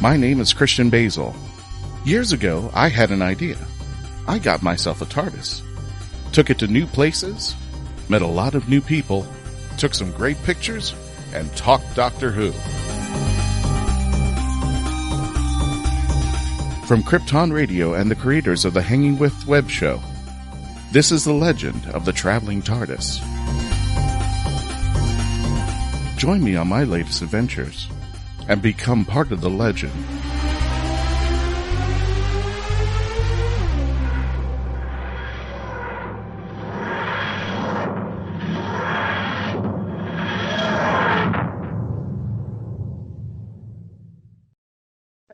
My name is Christian Basel. Years ago, I had an idea. I got myself a TARDIS. Took it to new places, met a lot of new people, took some great pictures, and talked Doctor Who. From Krypton Radio and the creators of the Hanging With Web show, this is the legend of the Traveling Tardis. Join me on my latest adventures and become part of the legend.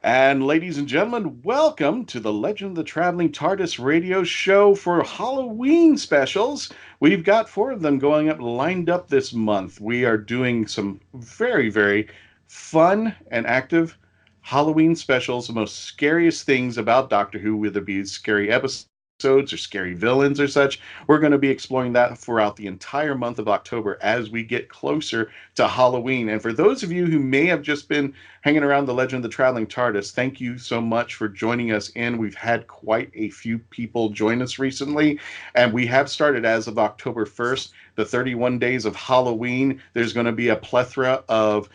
And ladies and gentlemen, welcome to the Legend of the Traveling TARDIS radio show for Halloween specials. We've got 4 of them lined up this month. We are doing some very, very fun and active Halloween specials, the most scariest things about Doctor Who, whether it be scary episodes or scary villains or such. We're going to be exploring that throughout the entire month of October as we get closer to Halloween. And for those of you who may have just been hanging around the Legend of the Traveling TARDIS, thank you so much for joining us in. We've had quite a few people join us recently, and we have started as of October 1st, the 31 days of Halloween. There's going to be a plethora of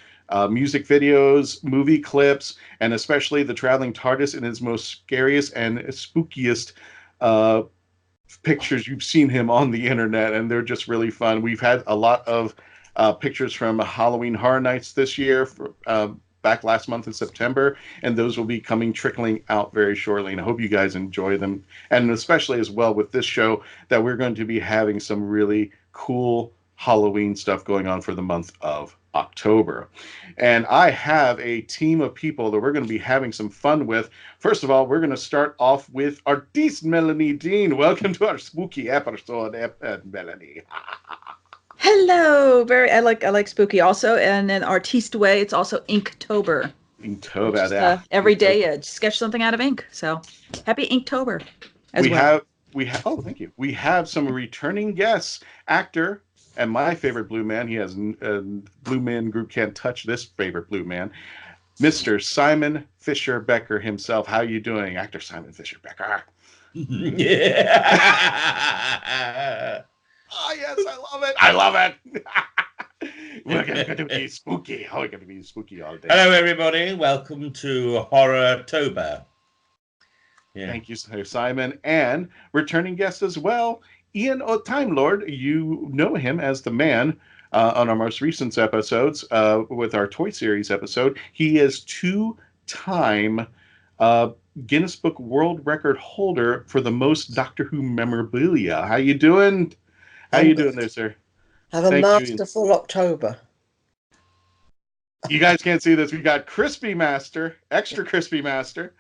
music videos, movie clips, and especially the Traveling TARDIS in its most scariest and spookiest pictures. You've seen him on the internet, and they're just really fun. We've had a lot of pictures from Halloween Horror Nights this year, back last month in September, and those will be trickling out very shortly, and I hope you guys enjoy them, and especially as well with this show that we're going to be having some really cool Halloween stuff going on for the month of October. And I have a team of people that we're going to be having some fun with. First of all, we're going to start off with artiste Melanie Dean. Welcome to our spooky episode, Melanie. Hello. I like spooky also, and in artiste way, it's also Inktober. Inktober. Every day, sketch something out of ink. So happy Inktober. Oh, thank you. We have some returning guests, actor. And my favorite blue man, he has Blue Man Group can't touch this favorite blue man, Mr. Simon Fisher-Becker himself. How you doing, actor Simon Fisher-Becker? Yeah. Oh, yes, I love it. We're going to be spooky. We're going to be spooky all day. Hello, everybody. Welcome to Horror-tober. Yeah. Thank you, Simon. And returning guest as well, Ian Time Lord. You know him as the man on our most recent episodes with our Toy Series episode. He is 2-time Guinness Book World Record holder for the most Doctor Who memorabilia. How you doing? How you doing there, sir? Have a masterful October. You guys can't see this. We got Crispy Master, extra Crispy Master.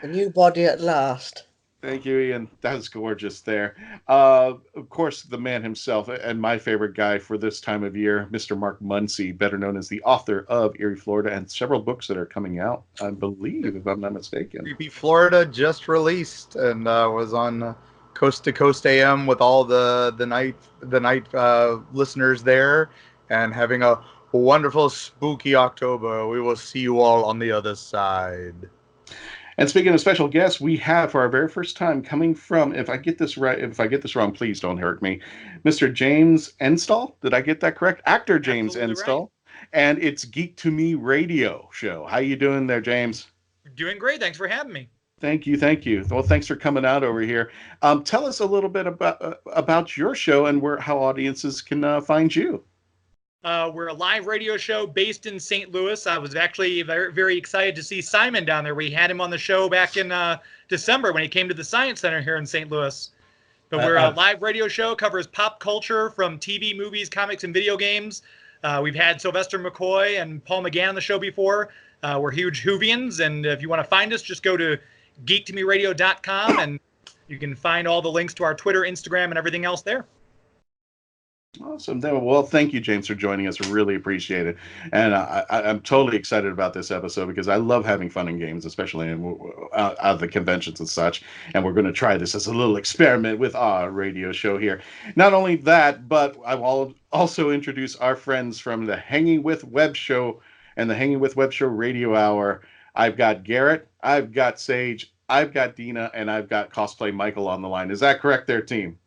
A new body at last. Thank you, Ian. That was gorgeous there. Of course, the man himself and my favorite guy for this time of year, Mr. Mark Muncy, better known as the author of Eerie, Florida, and several books that are coming out, I believe, if I'm not mistaken. Creepy Florida just released and was on Coast to Coast AM with all the night listeners there, and having a wonderful spooky October. We will see you all on the other side. And speaking of special guests, we have for our very first time coming from, if I get this wrong, please don't hurt me, Mr. James Enstall. Did I get that correct? Actor James Enstall. Right. And it's Geek to Me radio show. How you doing there, James? Doing great. Thanks for having me. Thank you. Well, thanks for coming out over here. Tell us a little bit about your show and how audiences can find you. We're a live radio show based in St. Louis. I was actually very, very excited to see Simon down there. We had him on the show back in December when he came to the Science Center here in St. Louis. But we're a live radio show, covers pop culture from TV, movies, comics, and video games. We've had Sylvester McCoy and Paul McGann on the show before. We're huge Whovians, and if you want to find us, just go to geektomeradio.com, and you can find all the links to our Twitter, Instagram, and everything else there. Awesome. Well, thank you, James, for joining us. Really appreciate it. And I'm totally excited about this episode because I love having fun in games, especially out of the conventions and such. And we're going to try this as a little experiment with our radio show here. Not only that, but I will also introduce our friends from the Hanging With Web show and the Hanging With Web show radio hour. I've got Garrett, I've got Sage, I've got Dina, and I've got Cosplay Michael on the line. Is that correct there, team?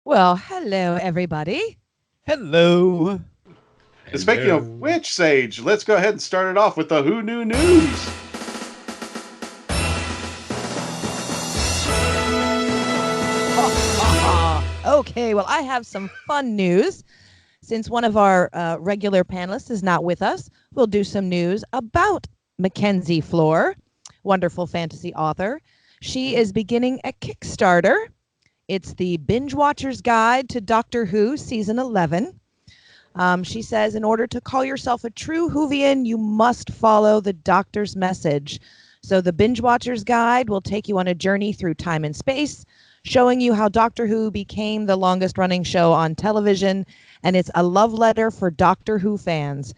Well, hello, everybody. Hello. Speaking of which, Sage, let's go ahead and start it off with the Who Knew News. Okay, well, I have some fun news. Since one of our regular panelists is not with us, we'll do some news about Mackenzie Floor, wonderful fantasy author. She is beginning a Kickstarter. It's the Binge Watcher's Guide to Doctor Who, Season 11. She says, in order to call yourself a true Whovian, you must follow the Doctor's message. So the Binge Watcher's Guide will take you on a journey through time and space, showing you how Doctor Who became the longest running show on television, and it's a love letter for Doctor Who fans.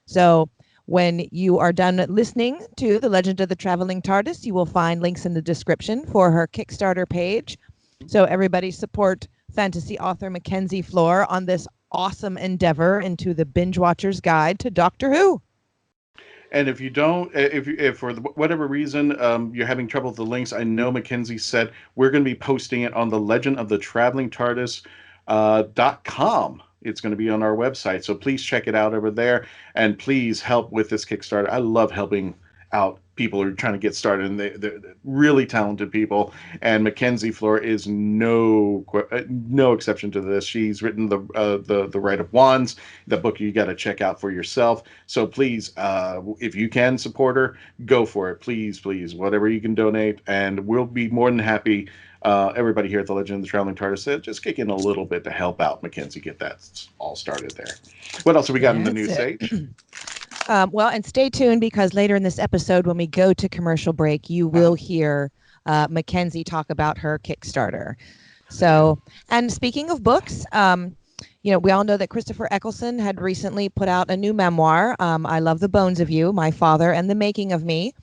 So when you are done listening to The Legend of the Traveling Tardis, you will find links in the description for her Kickstarter page. So everybody support fantasy author Mackenzie Floor on this awesome endeavor into the Binge Watcher's Guide to Doctor Who. And if you don't, if for whatever reason you're having trouble with the links, I know Mackenzie said we're going to be posting it on the Legend of the Traveling Tardis .com. It's going to be on our website, so please check it out over there, and please help with this Kickstarter. I love helping out people who are trying to get started, and they're really talented people. And Mackenzie Floor is no exception to this. She's written the Rite of Wands, the book you got to check out for yourself. So please, if you can support her, go for it. Please, whatever you can donate, and we'll be more than happy. Everybody here at the Legend of the Traveling TARDIS said just kick in a little bit to help out Mackenzie get that all started there. What else have we got in the news, Sage? Well, and stay tuned, because later in this episode, when we go to commercial break, you will hear Mackenzie talk about her Kickstarter. So, and speaking of books, we all know that Christopher Eccleston had recently put out a new memoir, I Love the Bones of You, My Father and the Making of Me.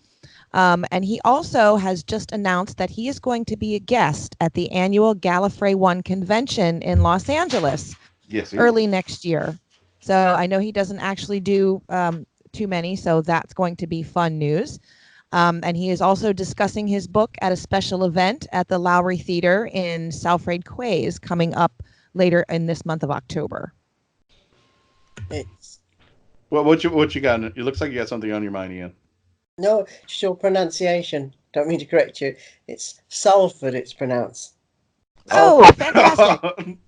And he also has just announced that he is going to be a guest at the annual Gallifrey 1 convention in Los Angeles early next year. So I know he doesn't actually do too many, so that's going to be fun news. And he is also discussing his book at a special event at the Lowry Theater in Salford Quays coming up later in this month of October. Well, what you got? It looks like you got something on your mind, Ian. No, it's your pronunciation. Don't mean to correct you. It's Salford, it's pronounced. Oh, fantastic.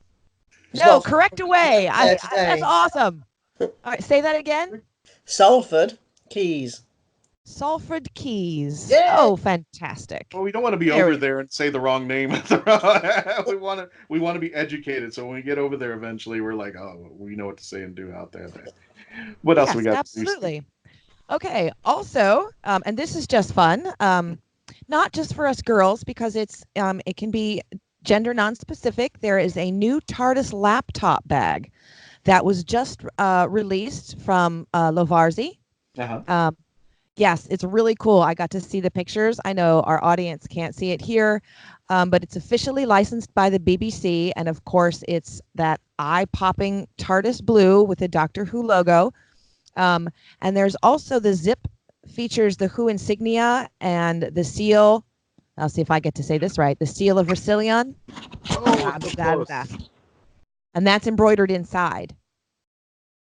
No, correct away. That's awesome. All right, say that again. Salford Keys. Salford Keys. Yeah. Oh, fantastic. Well, we don't want to be there and say the wrong name. we want to be educated. So when we get over there eventually, we're like, oh, we know what to say and do out there. What else we got? Absolutely. Okay. Also, and this is just fun, not just for us girls, because it can be gender non-specific. There is a new TARDIS laptop bag that was just released from Lovarzi. Yes, it's really cool. I got to see the pictures. I know our audience can't see it here, but it's officially licensed by the BBC. And of course, it's that eye-popping TARDIS blue with the Doctor Who logo. And there's also the zip features the Who insignia and the seal. I'll see if I get to say this right. The seal of Vercillion. And that's embroidered inside.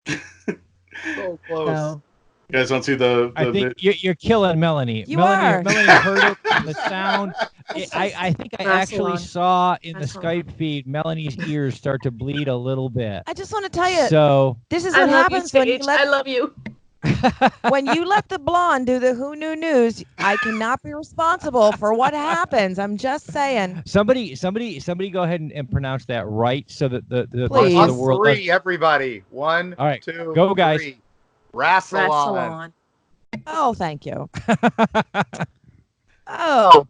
So close. So, you guys want to see the I think you're killing Melanie. Melanie heard it in the sound. I think I actually saw in the Skype feed Melanie's ears start to bleed a little bit. I just want to tell you, so this is what happens when you let. I love you. When you let the blonde do the Who Knew News, I cannot be responsible for what happens. I'm just saying. Somebody go ahead and pronounce that right, so that the Please. rest of the world. Three, everybody. 1, All right, 2, go, guys. 3. Rassilon. Oh, thank you. Oh.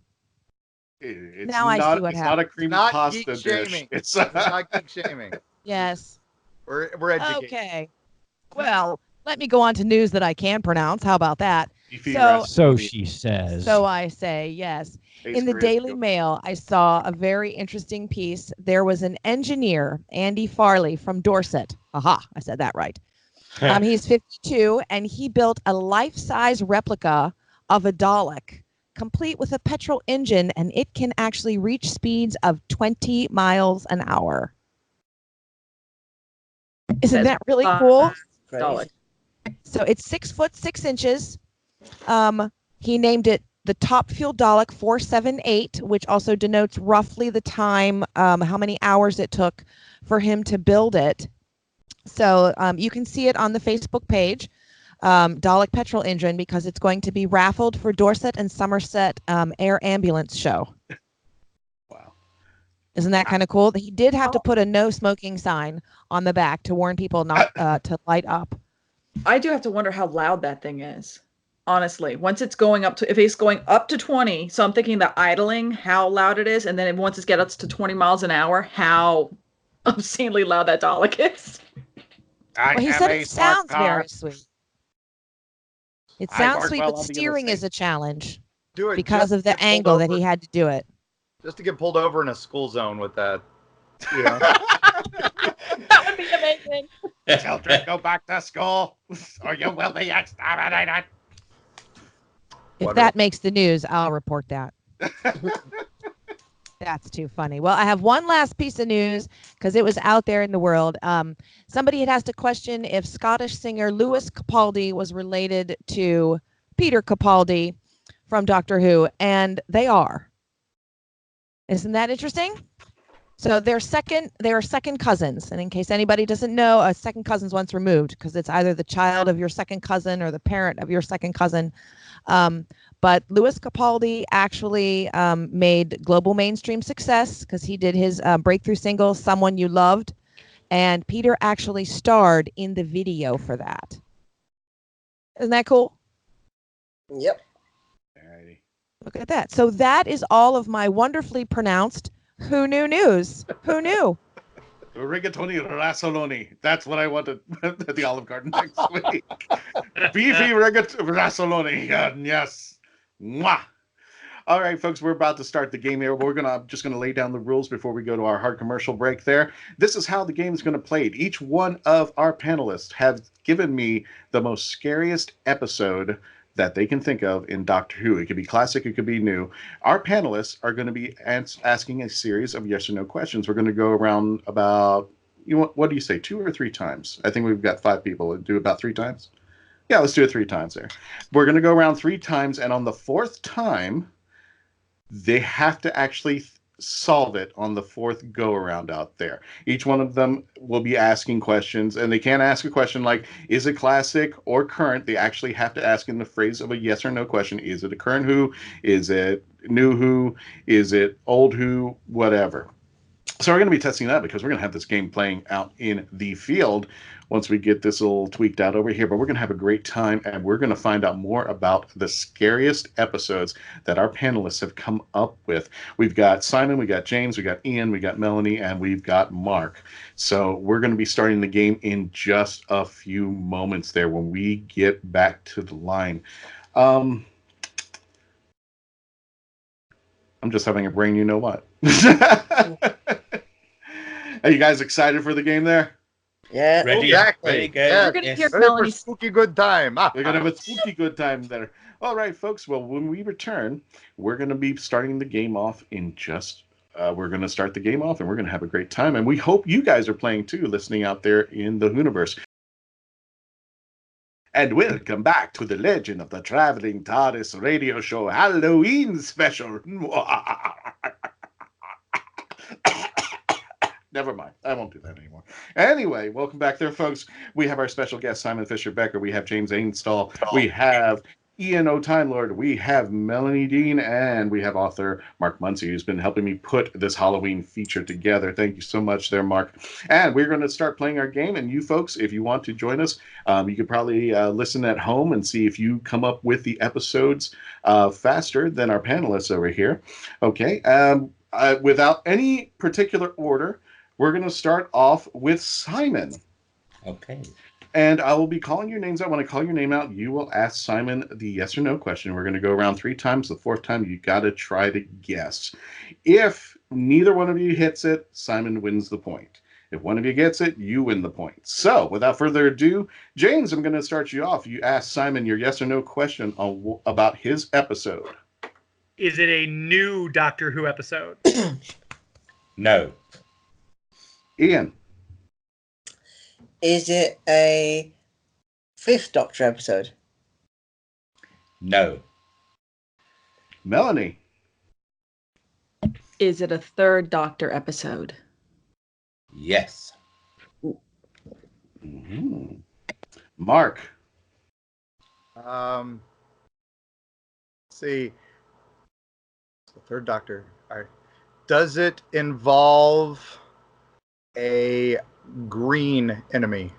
It's Now I see what it's happened. not a creamy Not pasta geek dish. shaming. It's not geek shaming. Yes. We're educated. Okay. Well, let me go on to news that I can pronounce. How about that? So she says. So I say, yes. In the Daily Mail, I saw a very interesting piece. There was an engineer, Andy Farley from Dorset. Aha, I said that right. He's 52, and he built a life-size replica of a Dalek, complete with a petrol engine, and it can actually reach speeds of 20 miles an hour. Isn't that really cool? Dalek. So it's 6 foot 6 inches. He named it the Top Fuel Dalek 478, which also denotes roughly the time, how many hours it took for him to build it. So you can see it on the Facebook page, Dalek Petrol Engine, because it's going to be raffled for Dorset and Somerset Air Ambulance Show. Wow. Isn't that kind of cool? He did have to put a no smoking sign on the back to warn people not to light up. I do have to wonder how loud that thing is. Honestly, once it's going up to, if it's going up to 20, so I'm thinking the idling, how loud it is, and then once it gets up to 20 miles an hour, how obscenely loud that Dalek is. Well, he said it sounds very sweet. It sounds sweet, but steering is a challenge. Do it because of the angle that he had to do it. Just to get pulled over in a school zone with that. You know? That would be amazing. Children, go back to school, or you will be exterminated. If that makes the news, I'll report that. That's too funny. Well, I have one last piece of news because it was out there in the world. Somebody had asked a question if Scottish singer Lewis Capaldi was related to Peter Capaldi from Doctor Who, and they are. Isn't that interesting? So they are second cousins. And in case anybody doesn't know, a second cousin's once removed because it's either the child of your second cousin or the parent of your second cousin. But Lewis Capaldi actually made global mainstream success because he did his breakthrough single, Someone You Loved. And Peter actually starred in the video for that. Isn't that cool? Yep. Alrighty. Look at that. So that is all of my wonderfully pronounced Who Knew news. Who knew? Rigatoni Rassoloni. That's what I wanted at the Olive Garden next week. Beefy Rassoloni. Yes. Mwah. All right, folks, we're about to start the game here. We're just gonna lay down the rules before we go to our hard commercial break there. This is how the game is gonna play. Each one of our panelists have given me the most scariest episode that they can think of in Doctor Who. It could be classic, it could be new. Our panelists are going to be asking a series of yes or no questions. We're going to go around about, what do you say, 2 or 3 times? I think we've got 5 people. Do about 3 times? Yeah, let's do it 3 times there. We're going to go around 3 times, and on the 4th time, they have to actually solve it on the 4th go around out there. Each one of them will be asking questions, and they can't ask a question like, is it classic or current? They actually have to ask in the phrase of a yes or no question. Is it a current Who? Is it new Who? Is it old Who? Whatever. So we're going to be testing that because we're going to have this game playing out in the field once we get this all tweaked out over here. But we're going to have a great time, and we're going to find out more about the scariest episodes that our panelists have come up with. We've got Simon, we got James, we got Ian, we got Melanie, and we've got Mark. So we're going to be starting the game in just a few moments there when we get back to the line. I'm just having a brain, you know what. Are you guys excited for the game there? Yeah, Ready? exactly. Very good. Yeah. We're going to hear Ready for Melanie's. spooky good time. We're going to have a spooky good time there. All right, folks. Well, when we return, we're going to be starting the game off in just... we're going to start the game off, and we're going to have a great time. And we hope you guys are playing, too, listening out there in the Hooniverse. And welcome back to the Legend of the Traveling Tardis radio show Halloween special. Never mind. I won't do that anymore. Anyway, welcome back there, folks. We have our special guest, Simon Fisher-Becker. We have James Enstall. We have Ian O. Time Lord. We have Melanie Dean. And we have author Mark Muncy, who's been helping me put this Halloween feature together. Thank you so much there, Mark. And we're going to start playing our game. And you folks, if you want to join us, you could probably listen at home and see if you come up with the episodes faster than our panelists over here. Okay. Without any particular order, we're going to start off with Simon. Okay. And I will be calling your names out. When I call your name out, you will ask Simon the yes or no question. We're going to go around 3 times. The 4th time, you got to try to guess. If neither one of you hits it, Simon wins the point. If one of you gets it, you win the points. So, without further ado, James, I'm going to start you off. You asked Simon your yes or no question about his episode. Is it a new Doctor Who episode? No. Ian. Is it a 5th Doctor episode? No. Melanie. Is it a 3rd Doctor episode? Yes. Mm-hmm. Mark. Let's see. The 3rd Doctor. All right. Does it involve a green enemy?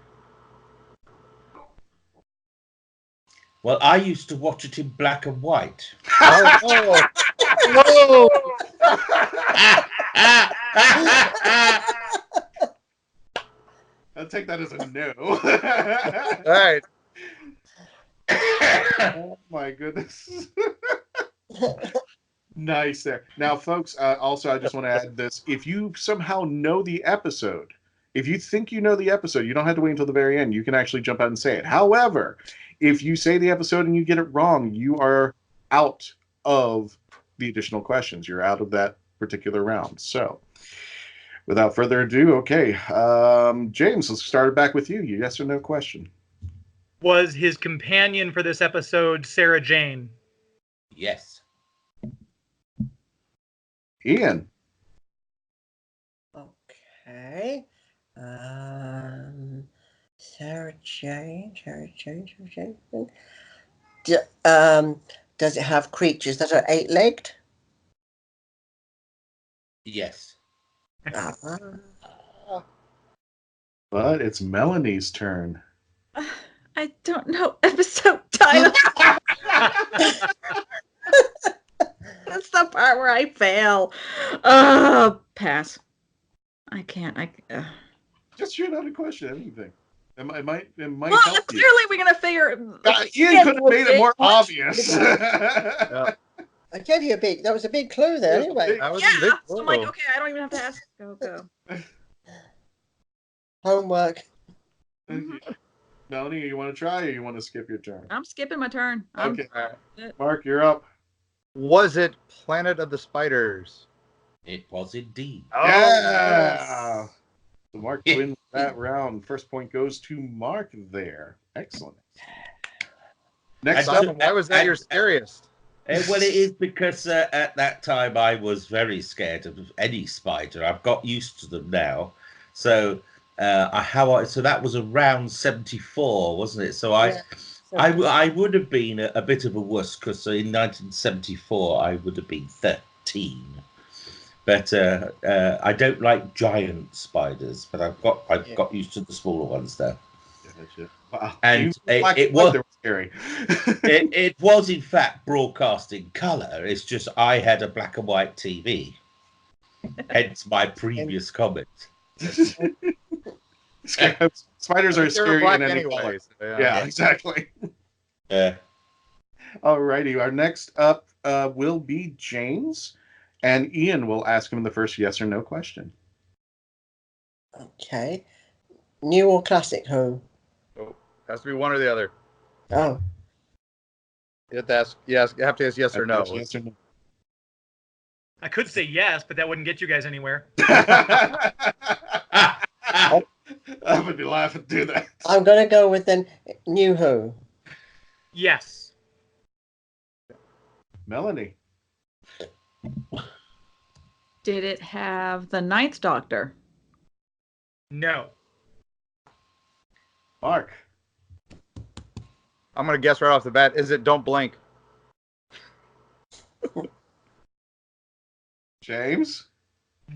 Well, I used to watch it in black and white. Oh, no! I'll take that as a no. All right. Oh my goodness. Nice there. Now, folks, also, I just want to add this. If you somehow know the episode, if you think you know the episode, you don't have to wait until the very end. You can actually jump out and say it. However, if you say the episode and you get it wrong, you are out of the additional questions. You're out of that particular round. So, without further ado, okay. James, let's start it back with you. Yes or no question. Was his companion for this episode Sarah Jane? Yes. Ian. Okay. Sarah Jane. Does it have creatures that are 8-legged? Yes. But it's Melanie's turn. I don't know episode title. That's the part where I fail. Pass. I can't. Just shoot out a question, anything. It might Well, help you. clearly we're gonna figure. Ian could have made it more obvious. Yeah. I gave you a big. That was a big clue there. Anyway, That was Yeah, a big so I'm clue. like, okay, I don't even have to ask. Go. homework. Melanie, you want to try or you want to skip your turn? I'm skipping my turn. Okay. Mark, you're up. Was it Planet of the Spiders? It was indeed. Yeah. So Mark wins that round. First point goes to Mark there. Excellent. Next up. Simon, why was that your scariest? Well, it is because at that time I was very scared of any spider. I've got used to them now. So so that was around 74, wasn't it? So I would have been a bit of a wuss because in 1974 I would have been 13. But I don't like giant spiders, but I've got used to the smaller ones there. Wow. And it was scary. it was in fact broadcast in colour. It's just I had a black and white TV. Hence my previous comment. Spiders are scary in any color. Yeah, exactly. Yeah. Alrighty, our next up will be James, and Ian will ask him the first yes or no question. Okay. New or classic Who? Oh, has to be one or the other. Oh. You have to ask. Yes, you have to ask yes or no. Yes or no. I could say yes, but that wouldn't get you guys anywhere. I would be laughing to do that. I'm going to go with the New Who. Yes. Melanie. Did it have the 9th Doctor? No. Mark. I'm going to guess right off the bat. Is it Don't Blink? James.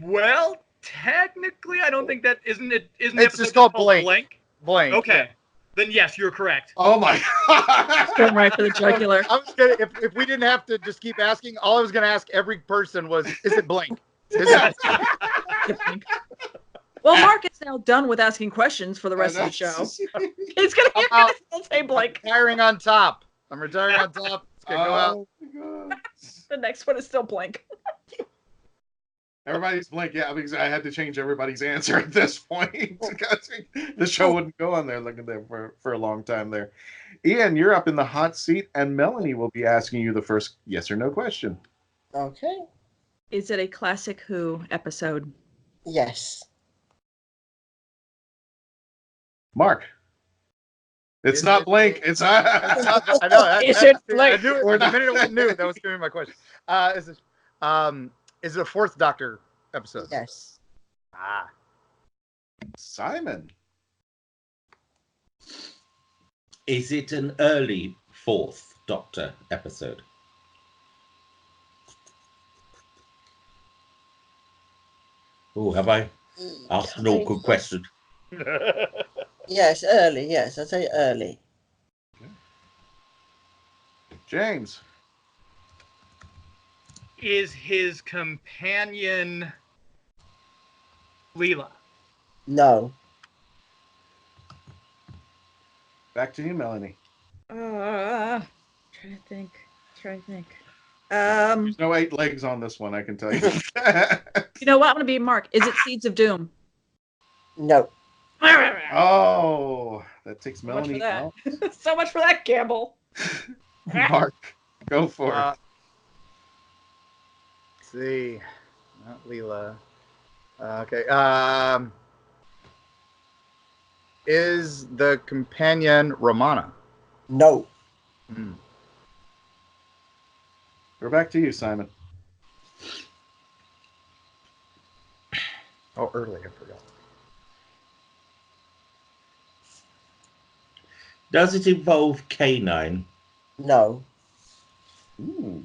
Well, technically, I don't think that isn't it. Isn't It's just called Blink. Blink. Okay. Then yes, you're correct. Oh my God. Going right for the jugular. I was gonna, if we didn't have to just keep asking, all I was going to ask every person was, is it Blink? Is it? Well, Mark is now done with asking questions for the rest of the show. He's going to say blank. I'm retiring on top. I'm retiring on top. It's going to go out. My God. The next one is still blank. Everybody's blank. Yeah, because I had to change everybody's answer at this point because the show wouldn't go on there looking there for a long time there. Ian, you're up in the hot seat, and Melanie will be asking you the first yes or no question. Okay. Is it a classic Who episode? Yes. Mark. It's Is not it- blank. It's not. I know. Is it I blank? knew it. The minute I knew, that was going to be my question. Is it a fourth Doctor episode? Yes. Ah. Simon. Is it an early fourth Doctor episode? Oh, have I asked an awkward question? Yes, early. Yes, I'd say early. James. Is his companion Leela? No. Back to you, Melanie. Trying to think. There's no 8 legs on this one, I can tell you. You know what? I'm gonna be Mark. Is it Seeds of Doom? No. Oh, that takes So much for Melanie that. out. So much for that gamble. Mark, go for it. Let's see. Not Leela. Okay. Is the companion Romana? No. We're back to you, Simon. Oh, early. I forgot. Does it involve K9? No. Ooh.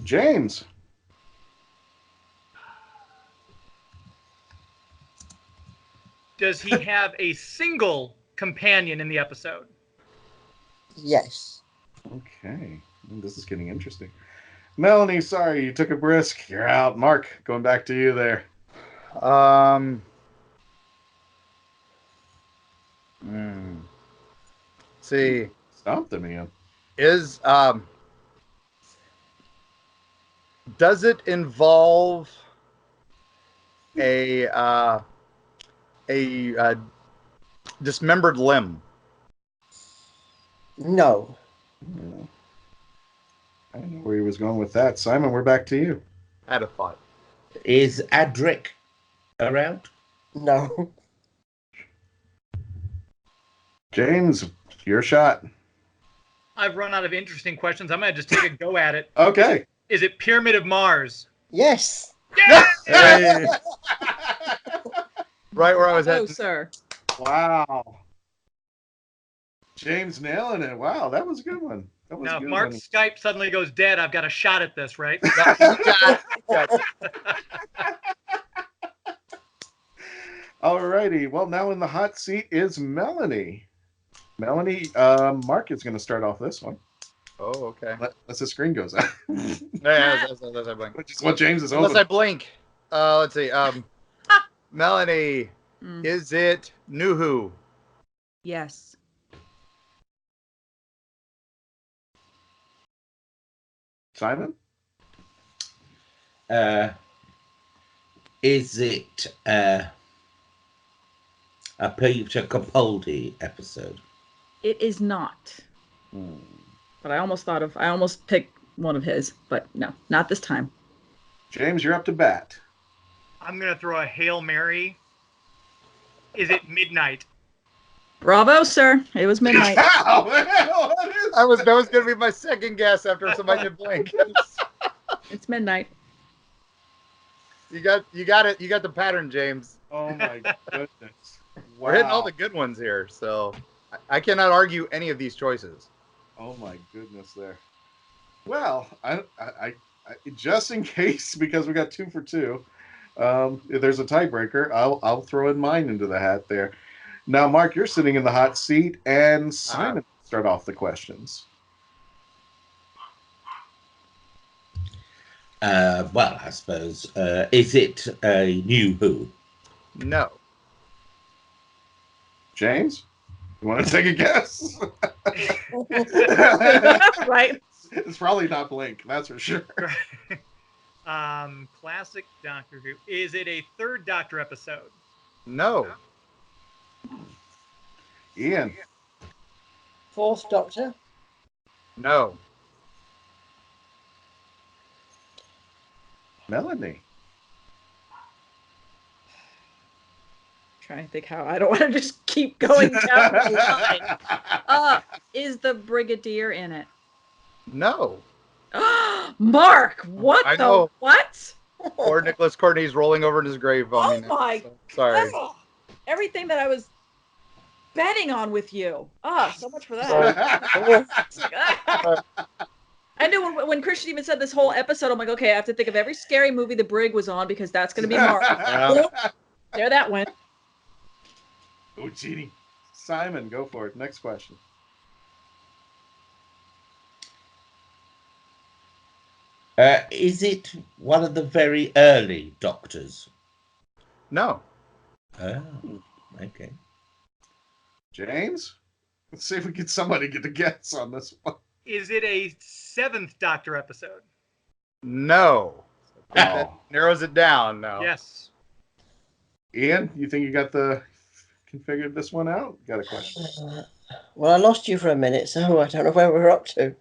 James. Does he have a single companion in the episode? Yes. Okay. This is getting interesting. Melanie, sorry, you took a risk. You're out. Mark, going back to you there. See. Stumped him, Ian. Is does it involve a dismembered limb? No. I don't know where he was going with that. Simon, we're back to you. I had a thought. Is Adric around? No. James, your shot. I've run out of interesting questions. I'm gonna just take a go at it. Okay. Is it Pyramid of Mars? Yes. Yeah! Hey. Right where I was Oh, at. sir. Wow. James nailing it. Wow, that was a good one. That was Now, a if good Mark's Skype suddenly goes dead, I've got a shot at this, right? Alrighty. Well, now in the hot seat is Melanie. Melanie, Mark is going to start off this one. Oh, okay. Unless the screen goes out. Yeah, unless I blink. Which is what James is Unless over. I blink. Let's see. Melanie, is it Nuhu? Yes. Simon? Is it a Peter Capaldi episode? It is not. But I almost picked one of his, but no, not this time. James, you're up to bat. I'm gonna throw a Hail Mary. Is it Midnight? Bravo, sir. It was midnight. Wow, what is That was going to be my second guess after somebody did blink. It's midnight. You got it. You got the pattern, James. Oh my goodness. Wow. We're hitting all the good ones here, so I cannot argue any of these choices. Oh my goodness there. Well, I just in case, because we got 2 for 2, if there's a tiebreaker, I'll throw in mine into the hat there. Now, Mark, you're sitting in the hot seat, and Simon start off the questions. Well, I suppose. Is it a New Who? No. James, you want to take a guess? Right. It's probably not Blink, that's for sure. Classic Doctor Who. Is it a third Doctor episode? No. Ian. Fourth Doctor? No. Melanie. Trying to think how I don't want to just keep going down the line. Is the Brigadier in it? No. Mark, what I the know. what? Or Nicholas Courtney's rolling over in his grave on me now, my so sorry. God. Everything that I was betting on with you. So much for that. I knew when Christian even said this whole episode, I'm like, okay, I have to think of every scary movie the Brig was on because that's going to be Mark. There that went. Oh, cheating. Simon, go for it. Next question. Is it one of the very early Doctors? No. Oh, okay. James? Let's see if we get somebody get a guess on this one. Is it a seventh Doctor episode? No. That narrows it down now. Yes. Ian, you think you got configured this one out? Got a question? Well, I lost you for a minute, so I don't know where we're up to.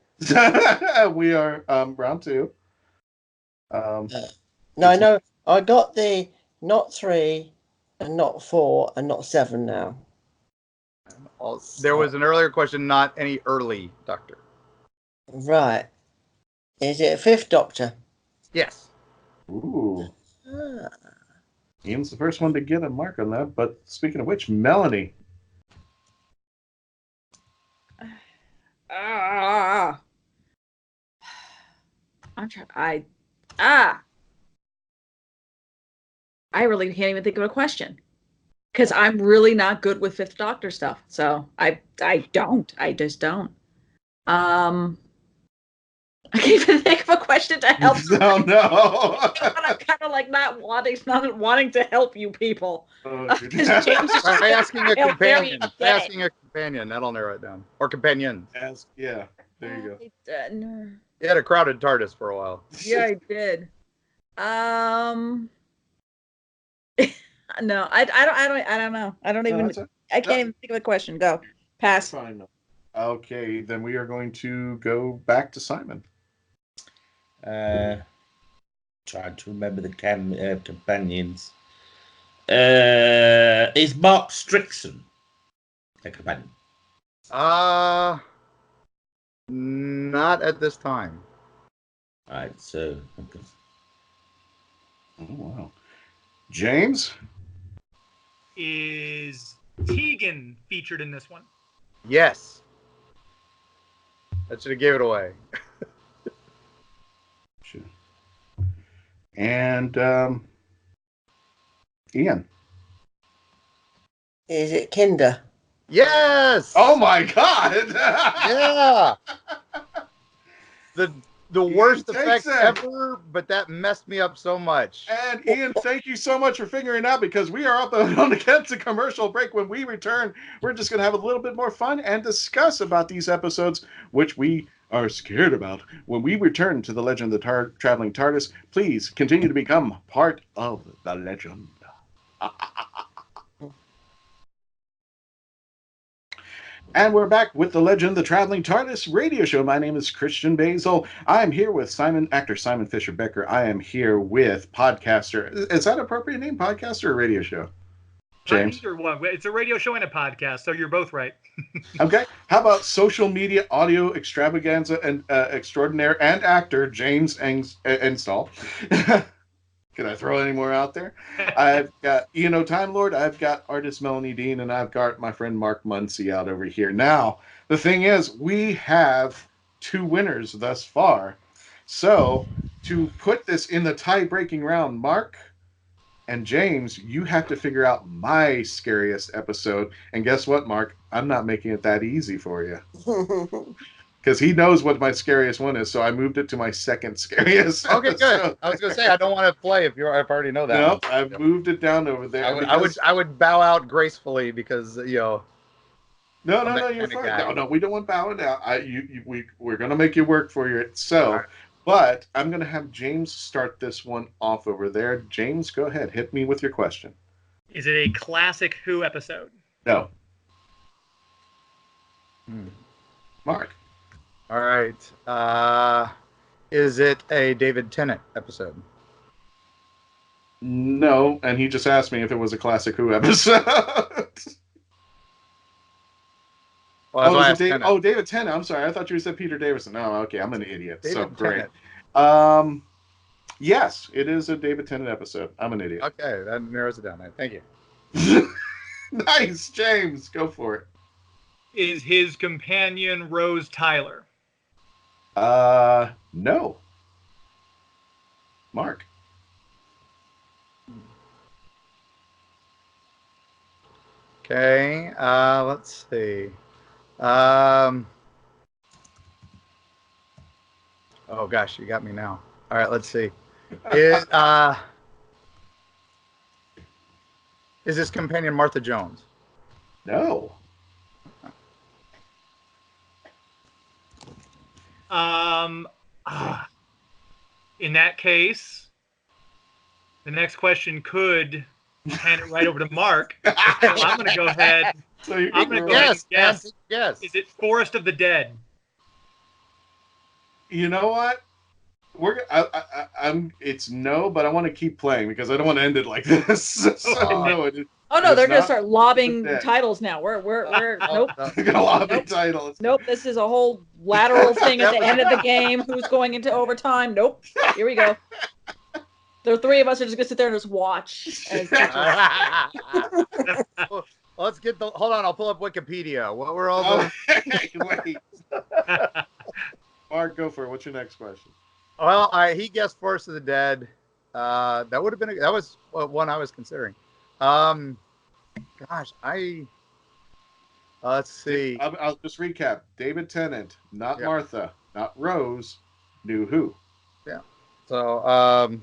We are round 2. No, I know. I got the not 3 and not 4 and not 7 now. There was an earlier question, not any early Doctor. Right. Is it a fifth Doctor? Yes. Ooh. Ian's the first one to get a mark on that, but speaking of which, Melanie. I'm trying. I really can't even think of a question because I'm really not good with Fifth Doctor stuff. So I just don't. I can't even think of a question to help. No. I'm kind of like not wanting to help you people. By asking a companion. That'll narrow it down. Or companions. Yeah, there you go. No. You had a crowded TARDIS for a while. Yeah, I did. No, I don't know. I don't even. I can't even think of a question. Go. Pass. Fine. Okay, then we are going to go back to Simon. Trying to remember the companions. Is Mark Strickson a companion? Not at this time. All right, so. Okay. Oh, wow. James? Is Tegan featured in this one? Yes. That should have gave it away. Sure. And Ian? Is it Kinder? Yes! Oh my God! Yeah! The worst effect ever, but that messed me up so much. And Ian, thank you so much for figuring it out because we are up on the get to commercial break. When we return, we're just going to have a little bit more fun and discuss about these episodes, which we are scared about. When we return to the Legend of the Traveling Tardis, please continue to become part of the legend. And we're back with the Legend of the Traveling TARDIS radio show. My name is Christian Basel. I'm here with actor Simon Fisher-Becker. I am here with podcaster. Is that an appropriate name, podcaster or radio show? James? Either one. It's a radio show and a podcast, so you're both right. Okay. How about social media audio extravaganza and extraordinaire and actor James Enstall? Can I throw any more out there? I've got Ian Time Lord, I've got artist Melanie Dean, and I've got my friend Mark Muncy out over here. Now, the thing is, we have 2 winners thus far. So, to put this in the tie-breaking round, Mark and James, you have to figure out my scariest episode. And guess what, Mark? I'm not making it that easy for you. Because he knows what my scariest one is, so I moved it to my second scariest. Okay, good. I was going to say, I don't want to play if I already know that. No, I've moved it down over there. I would bow out gracefully because, No, you're fine. No, we don't want bowing out. We're going to make you work for you. So, But I'm going to have James start this one off over there. James, go ahead. Hit me with your question. Is it a classic Who episode? No. Mark. All right. Is it a David Tennant episode? No, and he just asked me if it was a classic Who episode. Well, David Tennant. I'm sorry. I thought you said Peter Davison. No, okay. I'm an idiot. David so great. Tennant. Yes, it is a David Tennant episode. I'm an idiot. Okay, that narrows it down. Thank you. Nice, James. Go for it. Is his companion Rose Tyler? No. Mark. Okay, let's see. Oh gosh, you got me now. All right, let's see. Is his companion Martha Jones? No. In that case, the next question could hand it right over to Mark. So I'm going to go ahead. So I'm going to go ahead and guess. Yes. Is it Forest of the Dead? You know what? It's no, but I want to keep playing because I don't want to end it like this. So no, they're gonna start lobbing titles now. We're nope. They're gonna lobby titles. Nope, this is a whole lateral thing at the end of the game. Who's going into overtime? Nope. Here we go. The three of us are just gonna sit there and just watch. Well, let's get the. Hold on, I'll pull up Wikipedia. What we're all doing? Wait. Mark, go for it. What's your next question? Well, he guessed Forest of the Dead. That would have been that was one I was considering. Gosh, let's see. I'll just recap. David Tennant, not Martha, not Rose, knew Who. Yeah. So,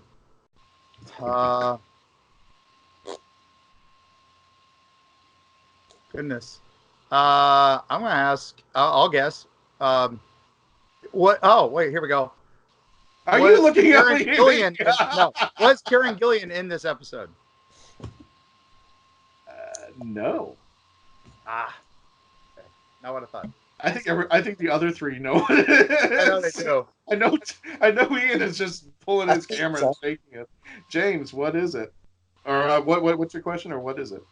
goodness. I'm gonna ask. I'll guess. What? Oh, wait. Here we go. Are you looking at Karen me? Gillian? No. Was Karen Gillian in this episode? No. Okay. Not what I thought. I think the other three know what it is. I know they do. I know Ian is just pulling his camera and shaking it. James, what is it? Or what's your question? Or what is it?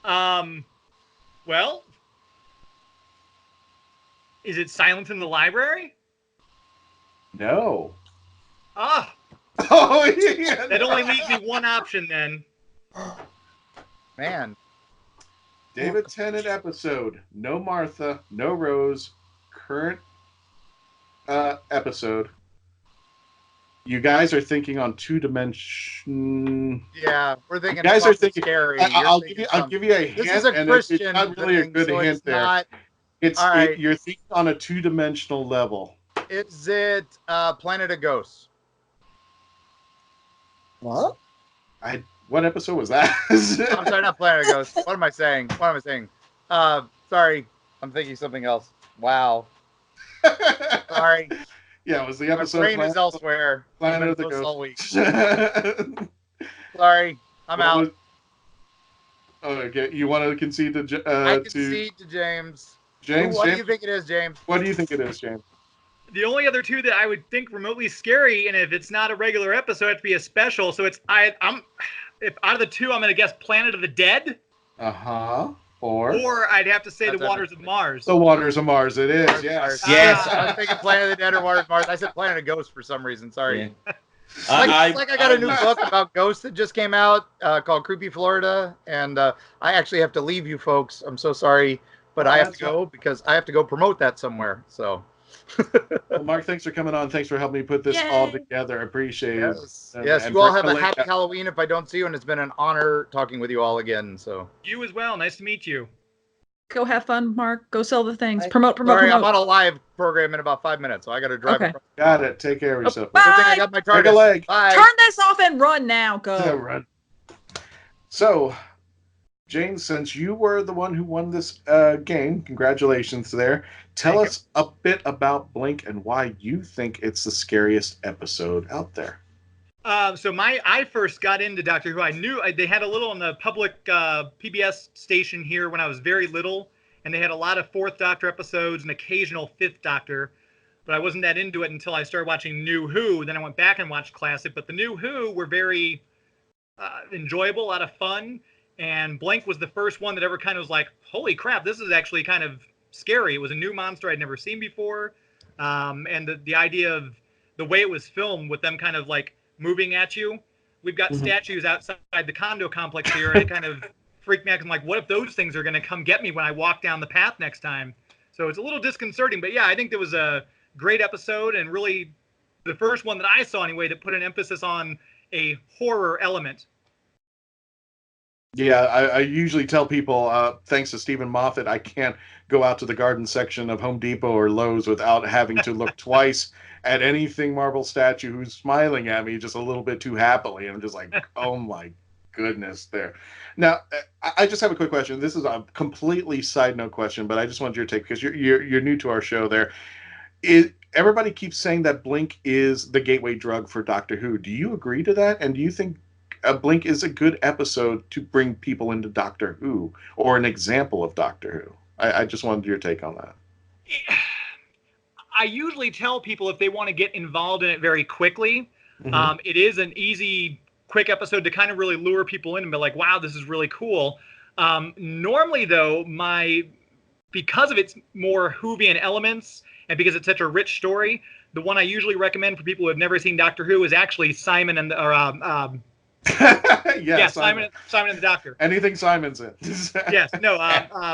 Well, is it Silent in the Library? No. Oh, yeah. That only leaves me one option then. Man. David Tennant episode. No Martha, no Rose. Current episode. You guys are thinking on 2-dimension. Yeah, we're thinking. You guys are thinking scary. I'll give you a hint. This is a Christian it's not really a good hint there. Not, you're thinking on a 2-dimensional level. Is it Planet of Ghosts? What? What episode was that? I'm sorry, not Planet of Ghosts. What am I saying? Sorry, I'm thinking something else. Wow. Sorry. Yeah, it was the episode. My brain is elsewhere. Planet of the Ghosts. All week. Sorry, I'm out. Okay, you want to concede to? I concede to James. James, what do you think it is, James? What do you think it is, James? The only other two that I would think remotely scary, and if it's not a regular episode, it has to be a special. So if out of the two, I'm going to guess Planet of the Dead. Or I'd have to say The Waters of Mars. The Waters of Mars, it is. Yes. Yes. I was thinking Planet of the Dead or Waters of Mars. I said Planet of Ghosts for some reason. Sorry. Yeah. I got a new book about ghosts that just came out called Creepy Florida, and I actually have to leave you folks. I'm so sorry, but I have to go because I have to go promote that somewhere. So. Well, Mark, thanks for coming on. Thanks for helping me put this all together. I appreciate it. Yes, you all have a happy Halloween if I don't see you, and it's been an honor talking with you all again. So you as well. Nice to meet you. Go have fun, Mark. Go sell the things. Sorry, promote. I'm on a live program in about 5 minutes, so I got to drive. Okay. Got it. Take care of yourself. Bye. Good thing I got my Take a leg. Bye. Turn this off and run now. Go. Yeah, run. So, Jane, since you were the one who won this game, congratulations there. Tell us a bit about Blink and why you think it's the scariest episode out there. So I first got into Doctor Who. I knew they had a little on the public PBS station here when I was very little, and they had a lot of Fourth Doctor episodes and occasional Fifth Doctor, but I wasn't that into it until I started watching New Who. Then I went back and watched Classic, but the New Who were very enjoyable, a lot of fun, and Blink was the first one that ever kind of was like, holy crap, this is actually kind of scary. It was a new monster I'd never seen before, and the idea of the way it was filmed with them kind of like moving at you. We've got statues outside the condo complex here, and it kind of freaked me out. I'm like, what if those things are going to come get me when I walk down the path next time? So it's a little disconcerting, but yeah, I think there was a great episode, and really the first one that I saw anyway that put an emphasis on a horror element. Yeah, I usually tell people, thanks to Stephen Moffat, I can't go out to the garden section of Home Depot or Lowe's without having to look twice at anything marble statue who's smiling at me just a little bit too happily. And I'm just like, oh my goodness there. Now, I just have a quick question. This is a completely side note question, but I just wanted your take because you're new to our show there. Everybody keeps saying that Blink is the gateway drug for Doctor Who. Do you agree to that? And do you think Blink is a good episode to bring people into Doctor Who, or an example of Doctor Who? I just wanted your take on that. I usually tell people if they want to get involved in it very quickly, it is an easy, quick episode to kind of really lure people in and be like, wow, this is really cool. Normally, though, because of its more Whovian elements and because it's such a rich story, the one I usually recommend for people who have never seen Doctor Who is actually Simon and Simon and the Doctor. Anything Simon's in. Yes, no,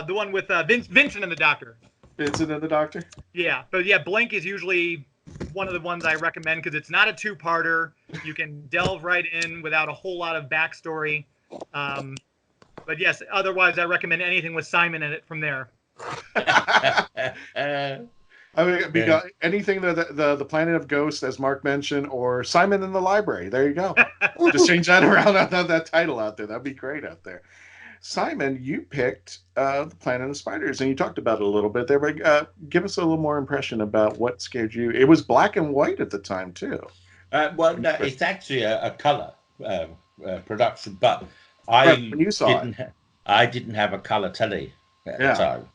the one with Vincent and the Doctor. Vincent and the Doctor? Yeah, but yeah, Blink is usually one of the ones I recommend because it's not a two-parter. You can delve right in without a whole lot of backstory. But yes, otherwise I recommend anything with Simon in it from there. I mean, because anything the Planet of Ghosts, as Mark mentioned, or Simon in the Library. There you go. Just change that around, that title out there. That'd be great out there. Simon, you picked the Planet of Spiders, and you talked about it a little bit there, but give us a little more impression about what scared you. It was black and white at the time, too. Well, no, it's actually a color production, but I didn't have a color telly at the time.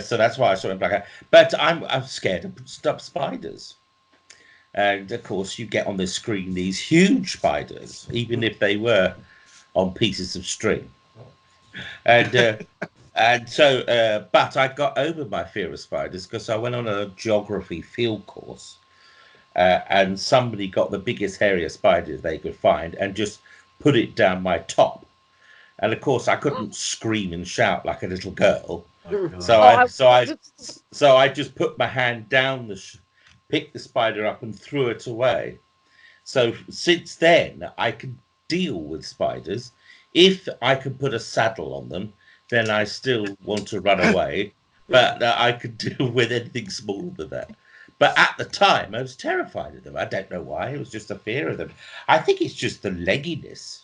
So that's why I saw it in black. But I'm scared of spiders. And of course, you get on the screen these huge spiders, even if they were on pieces of string. And but I got over my fear of spiders because I went on a geography field course, and somebody got the biggest, hairiest spider they could find and just put it down my top. And of course, I couldn't scream and shout like a little girl. So I just put my hand down, picked the spider up and threw it away. So since then, I can deal with spiders. If I can put a saddle on them, then I still want to run away. But I could deal with anything smaller than that. But at the time, I was terrified of them. I don't know why. It was just a fear of them. I think it's just the legginess.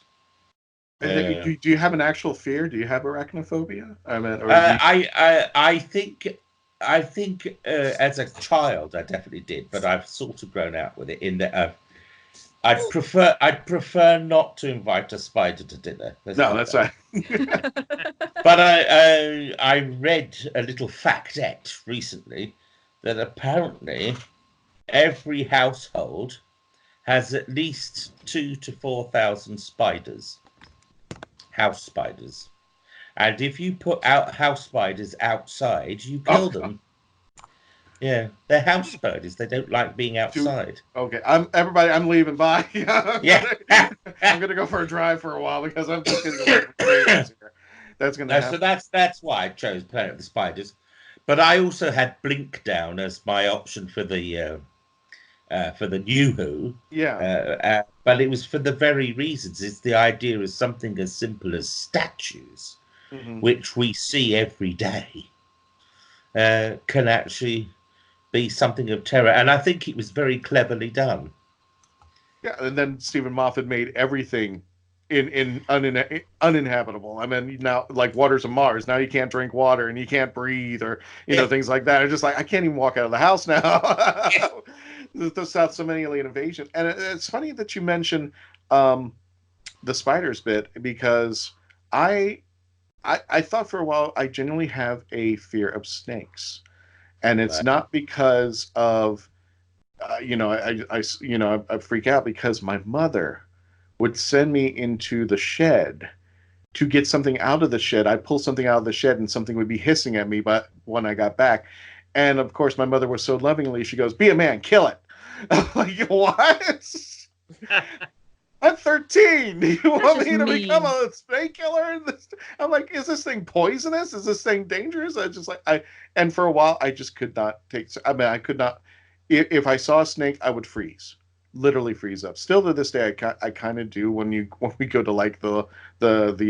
Do you have an actual fear? Do you have arachnophobia? I mean, I think as a child I definitely did, but I've sort of grown out with it. In that I'd prefer not to invite a spider to dinner. That's right. But I read a little factette recently that apparently every household has at least 2,000 to 4,000 spiders. House spiders, and if you put out house spiders outside, you kill them. Yeah, they're house spiders. They don't like being outside. Okay, I'm leaving. Bye. I'm gonna go for a drive for a while because I'm just gonna go for here. That's gonna happen. So that's why I chose Planet of the Spiders. But I also had Blink down as my option for the New Who. Yeah. But it was for the very reasons. It's the idea of something as simple as statues, which we see every day, can actually be something of terror. And I think it was very cleverly done. Yeah, and then Stephen Moffat made everything uninhabitable. I mean, now like waters of Mars. Now you can't drink water and you can't breathe, or things like that. It's just like I can't even walk out of the house now. There's not so many alien invasion, and it's funny that you mentioned the spiders bit, because I thought for a while I genuinely have a fear of snakes, and it's not because of I freak out because my mother would send me into the shed to get something out of the shed. I'd pull something out of the shed and something would be hissing at me, but when I got back, and of course my mother was so lovingly, she goes, "Be a man, kill it." I'm like, what? I'm 13. Do you want me to become a snake killer? I'm like, is this thing poisonous? Is this thing dangerous? And for a while, I just could not take. I mean, I could not. If I saw a snake, I would freeze, literally freeze up. Still to this day, I kind of do when we go to like the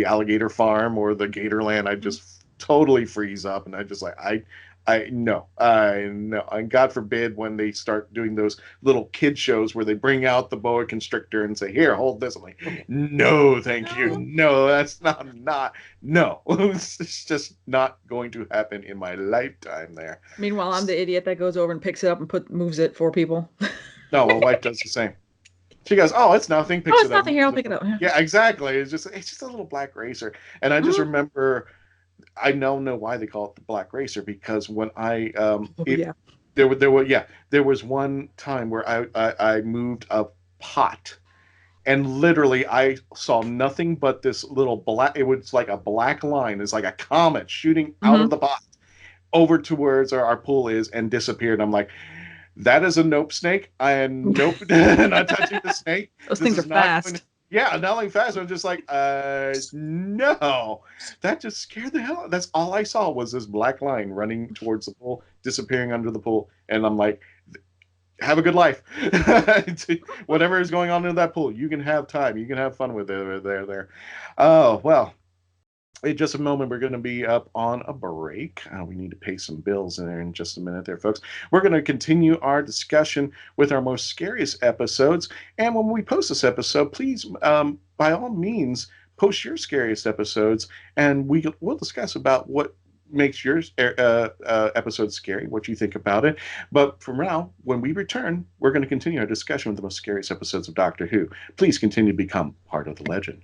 alligator farm or the Gatorland. I just totally freeze up, and I just like I know. And God forbid when they start doing those little kid shows where they bring out the boa constrictor and say, "Here, hold this." I'm like, "No, thank you. No, that's not. No, it's just not going to happen in my lifetime." There. Meanwhile, I'm the idiot that goes over and picks it up and moves it for people. No, my wife does the same. She goes, "Oh, it's nothing." Picks it's it up. Nothing. Here, I'll pick it up. Yeah, exactly. It's just a little black racer, and I just remember. I now know why they call it the black racer, because when there was one time where I moved a pot, and literally I saw nothing but this little black. It was like a black line. It's like a comet shooting out of the pot over towards our pool is, and disappeared. I'm like, that is a nope snake. I am not touching the snake. Those things are fast. Yeah, not only fast, I'm just like, no. That just scared the hell out. That's all I saw was this black line running towards the pool, disappearing under the pool. And I'm like, have a good life. Whatever is going on in that pool, you can have time. You can have fun with it there. Oh, well. In just a moment, we're going to be up on a break. We need to pay some bills in there in just a minute there, folks. We're going to continue our discussion with our most scariest episodes. And when we post this episode, please, by all means, post your scariest episodes. And we'll discuss about what makes your episode scary, what you think about it. But for now, when we return, we're going to continue our discussion with the most scariest episodes of Doctor Who. Please continue to become part of the legend.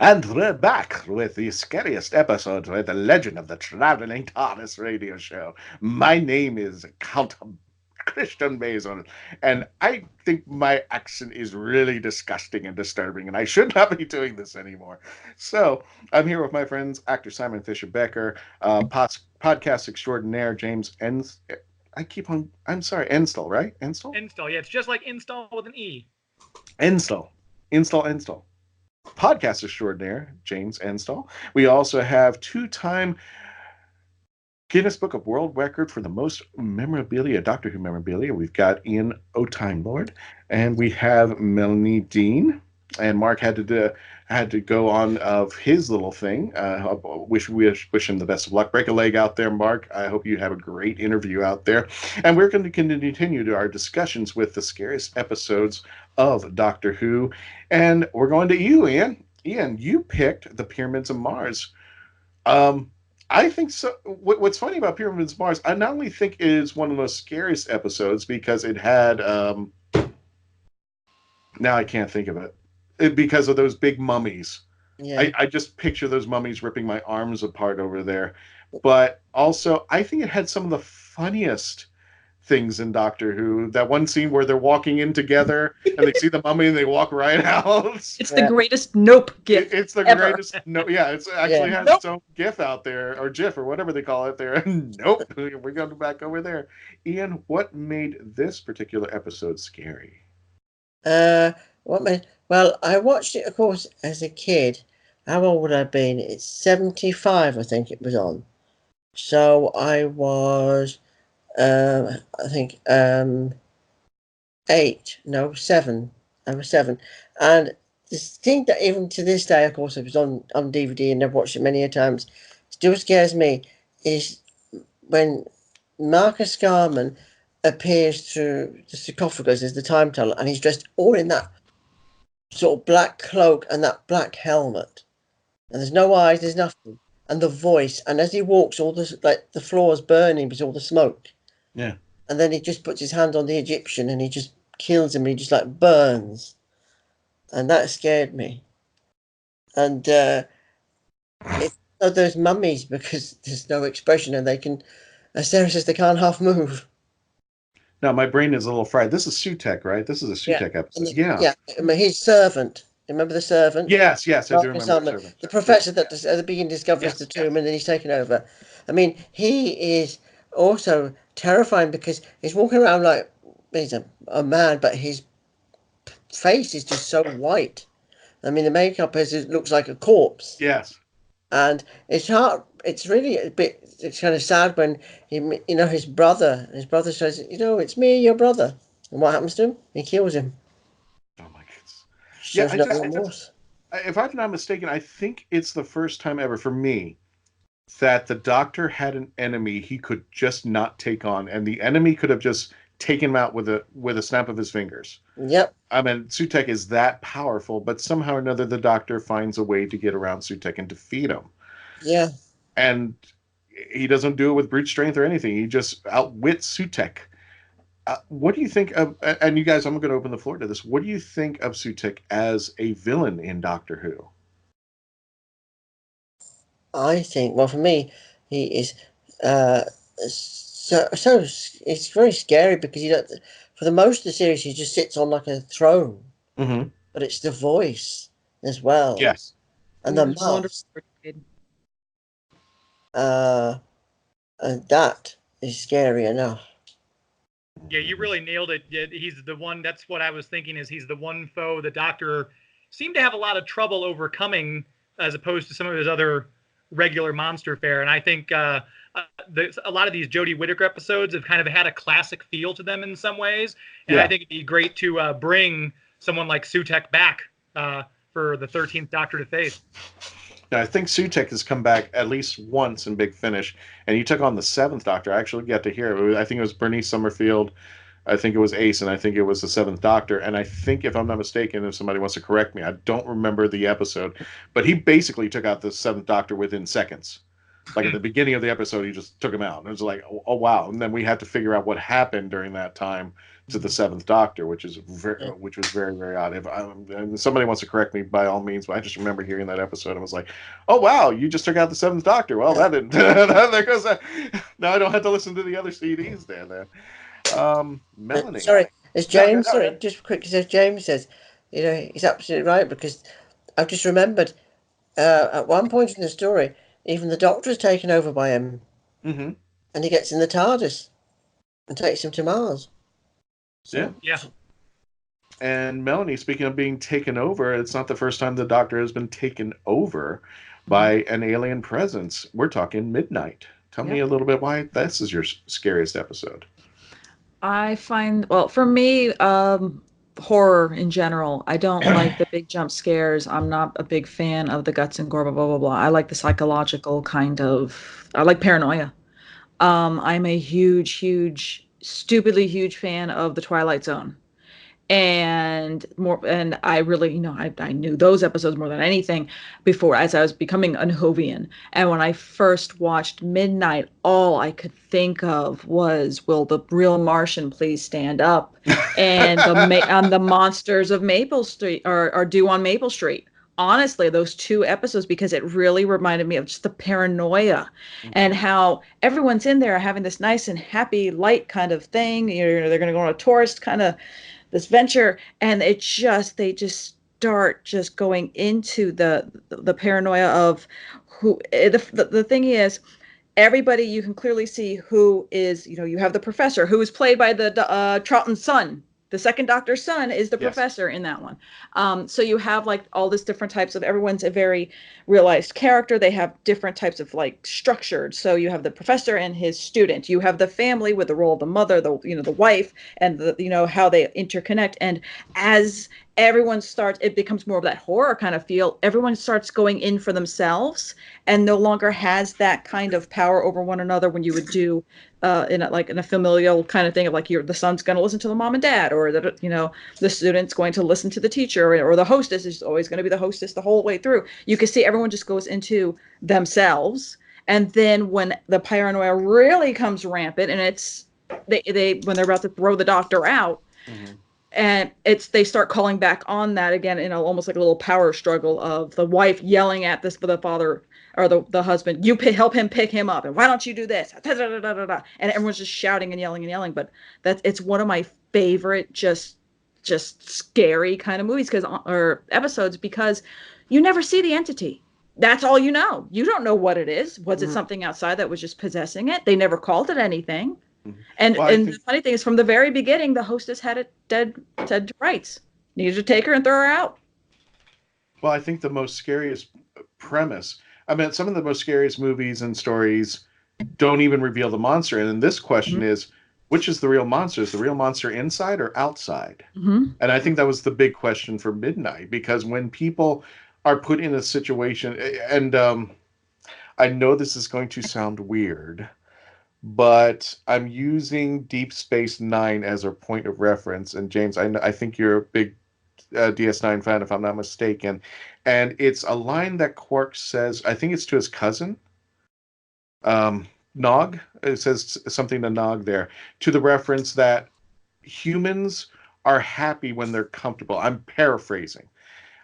And we're back with the scariest episode with the Legend of the Traveling Tardis radio show. My name is Count Christian Basel, and I think my accent is really disgusting and disturbing, and I should not be doing this anymore. So I'm here with my friends, actor Simon Fisher-Becker, podcast extraordinaire James Enstall, right? Enstall? Enstall, yeah, it's just like install with an E. Enstall. Podcast extraordinaire James Enstall. We also have two-time Guinness Book of World Record for the most memorabilia, Doctor Who memorabilia. We've got Ian Time Lord, and we have Melanie Dean. And Mark had to go on of his little thing. Wish him the best of luck. Break a leg out there, Mark. I hope you have a great interview out there. And we're going to continue to our discussions with the scariest episodes of Doctor Who. And we're going to you, Ian. Ian, you picked the Pyramids of Mars. I think so. What's funny about Pyramids of Mars, I not only think it is one of the most scariest episodes because it had now I can't think of it. Because of those big mummies. Yeah. I just picture those mummies ripping my arms apart over there. But also, I think it had some of the funniest things in Doctor Who. That one scene where they're walking in together and they see the mummy and they walk right out. It's the greatest nope gif. It's the ever. Greatest nope. Yeah, it's actually has its own gif out there, or gif, or whatever they call it there. Nope. We're going back over there. Ian, what made this particular episode scary? Well, I watched it, of course, as a kid. How old would I have been? It's 75, I think it was on. So I was, I think, 7. I was 7. And the thing that even to this day, of course, it was on DVD and I've watched it many a times, still scares me is when Marcus Scarman appears through the sarcophagus as the time tunnel, and he's dressed all in that sort of black cloak and that black helmet, and there's no eyes, there's nothing, and the voice, and as he walks, all this, like, the floor's burning because all the smoke. Yeah. And then he just puts his hand on the Egyptian and he just kills him, and he just like burns, and that scared me. And those mummies, because there's no expression, and they can, as Sarah says, they can't half move. Now my brain is a little fried. This is Sutek, right? This is a Sutek episode. Yeah. I mean, his servant. Remember the servant? Yes, I do remember the servant. The professor that at the beginning discovers the tomb, and then he's taken over. I mean, he is also terrifying because he's walking around like he's a man, but his face is just so white. I mean, the makeup looks like a corpse. Yes. And it's hard. It's really a bit. It's kind of sad when his brother says, it's me, your brother. And what happens to him? He kills him. Oh my goodness. Yeah. If I'm not mistaken, I think it's the first time ever for me that the Doctor had an enemy he could just not take on, and the enemy could have just taken him out with a snap of his fingers. Yep. I mean, Sutek is that powerful, but somehow or another, the Doctor finds a way to get around Sutek and defeat him. Yeah. And he doesn't do it with brute strength or anything. He just outwits Sutek. What do you think of, and you guys, I'm going to open the floor to this. What do you think of Sutek as a villain in Doctor Who? I think, well, for me, he is so it's very scary because for the most of the series he just sits on like a throne, but it's the voice as well. Yes, and the mask. And that is scary enough. Yeah, you really nailed it. He's the one. That's what I was thinking. Is he's the one foe the Doctor seemed to have a lot of trouble overcoming, as opposed to some of his other regular monster fare. And I think a lot of these Jodie Whittaker episodes have kind of had a classic feel to them in some ways. And I think it'd be great to bring someone like Sutek back for the 13th Doctor to face. Now, I think Sutek has come back at least once in Big Finish, and he took on the 7th Doctor. I actually got to hear it. I think it was Bernice Summerfield, I think it was Ace, and I think it was the 7th Doctor. And I think, if I'm not mistaken, if somebody wants to correct me, I don't remember the episode, but he basically took out the 7th Doctor within seconds. Like at the beginning of the episode, he just took him out. And it was like, oh wow. And then we had to figure out what happened during that time to the 7th Doctor, which was very, very odd. If somebody wants to correct me, by all means, but I just remember hearing that episode and was like, oh wow, you just took out the 7th Doctor. Well, that didn't. There goes that. Now I don't have to listen to the other CDs then. Melanie. Sorry, as James. Sorry, just quickly, as James says, he's absolutely right, because I've just remembered at one point in the story, even the Doctor is taken over by him, and he gets in the TARDIS and takes him to Mars. Yeah. And Melanie, speaking of being taken over, it's not the first time the Doctor has been taken over by an alien presence. We're talking Midnight. Tell me a little bit why this is your scariest episode. I find, well, for me, horror in general, I don't like the big jump scares. I'm not a big fan of the guts and gore, blah, blah, blah. I like the psychological I like paranoia. I'm a stupidly huge fan of the Twilight Zone, and I really, I knew those episodes more than anything before, as I was becoming an Whovian. And when I first watched Midnight, all I could think of was, will the real Martian please stand up? And the monsters of Maple Street are due on Maple Street. Honestly, those two episodes, because it really reminded me of just the paranoia and how everyone's in there having this nice and happy, light kind of thing. They're going to go on a tourist kind of this venture, and they just start just going into the paranoia of who. The thing is, everybody, you can clearly see who is. You have the professor, who is played by the Troughton's son. The second Doctor's son is the professor in that one. So you have like all this different types of, everyone's a very realized character. They have different types of like structured. So you have the professor and his student. You have the family with the role of the mother, the wife, and how they interconnect. And as it becomes more of that horror kind of feel. Everyone starts going in for themselves and no longer has that kind of power over one another when you would do in a familial kind of thing of like the son's going to listen to the mom and dad, or that, the student's going to listen to the teacher, or the hostess is always going to be the hostess the whole way through. You can see everyone just goes into themselves. And then when the paranoia really comes rampant, and it's they when they're about to throw the doctor out, and they start calling back on that again in almost like a little power struggle of the wife yelling at the father or the husband, you help him pick him up, and why don't you do this? And everyone's just shouting and yelling. But it's one of my favorite just scary kind of movies or episodes, because you never see the entity. That's all you know. You don't know what it is. Was it something outside that was just possessing it? They never called it anything. And the funny thing is, from the very beginning, the hostess had it dead to rights. Needed to take her and throw her out. Well, I think the most scariest premise, some of the most scariest movies and stories don't even reveal the monster. And then this question is, which is the real monster? Is the real monster inside or outside? And I think that was the big question for Midnight, because when people are put in a situation, and I know this is going to sound weird, but I'm using Deep Space Nine as a point of reference. And James, I think you're a big DS9 fan, if I'm not mistaken. And it's a line that Quark says, I think it's to his cousin, Nog. It says something to Nog there, to the reference that humans are happy when they're comfortable. I'm paraphrasing.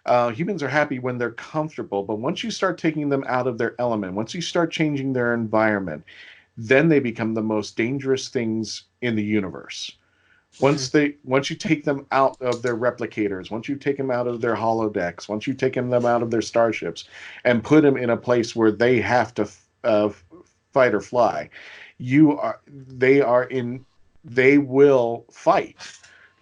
Humans are happy when they're comfortable, but once you start taking them out of their element, once you start changing their environment, then they become the most dangerous things in the universe. Once you take them out of their replicators, once you take them out of their holodecks, once you take them out of their starships and put them in a place where they have to fight or fly, they will fight.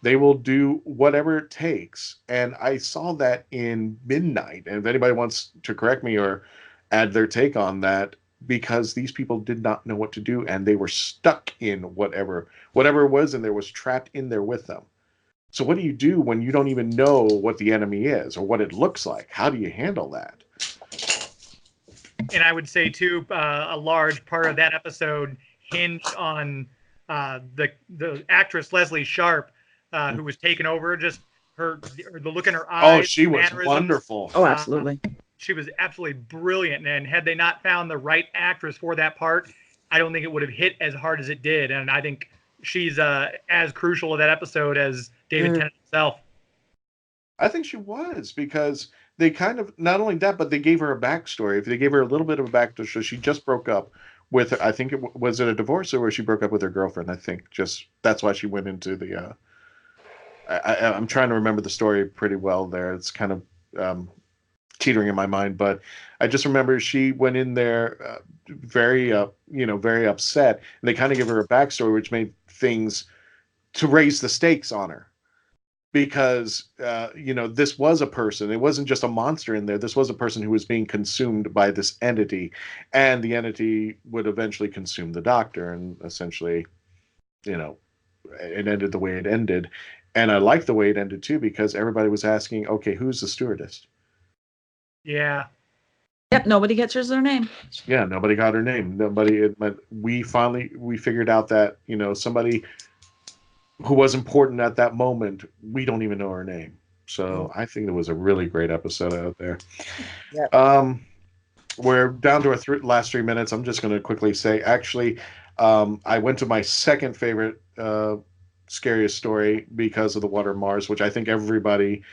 They will do whatever it takes. And I saw that in Midnight. And if anybody wants to correct me or add their take on that, because these people did not know what to do, and they were stuck in whatever it was, and there was trapped in there with them. So what do you do when you don't even know what the enemy is or what it looks like? How do you handle that? And I would say, too, a large part of that episode hinged on the actress Leslie Sharp, who was taken over, just the look in her eyes. Oh, she was wonderful. Oh, absolutely. She was absolutely brilliant. And had they not found the right actress for that part, I don't think it would have hit as hard as it did. And I think she's as crucial to that episode as David Tennant himself. I think she was, because they kind of, not only that, but they gave her a backstory. If they gave her a little bit of a backstory, so she just broke up with, I think was it a divorce, or where she broke up with her girlfriend? I think that's why she went into the, I'm trying to remember the story pretty well there. It's kind of teetering in my mind, but I just remember she went in there very upset, and they kind of give her a backstory, which made things to raise the stakes on her, because this was a person. It wasn't just a monster in there. This was a person who was being consumed by this entity, and the entity would eventually consume the doctor, and essentially, it ended the way it ended. And I like the way it ended too, because everybody was asking, okay, who's the stewardess? Yeah. Yep. Nobody gets their name. Yeah. Nobody got her name. We figured out that, somebody who was important at that moment, we don't even know her name. So I think it was a really great episode out there. Yep. We're down to our last 3 minutes. I'm just going to quickly say, actually, I went to my second favorite scariest story because of the Water Mars, which I think everybody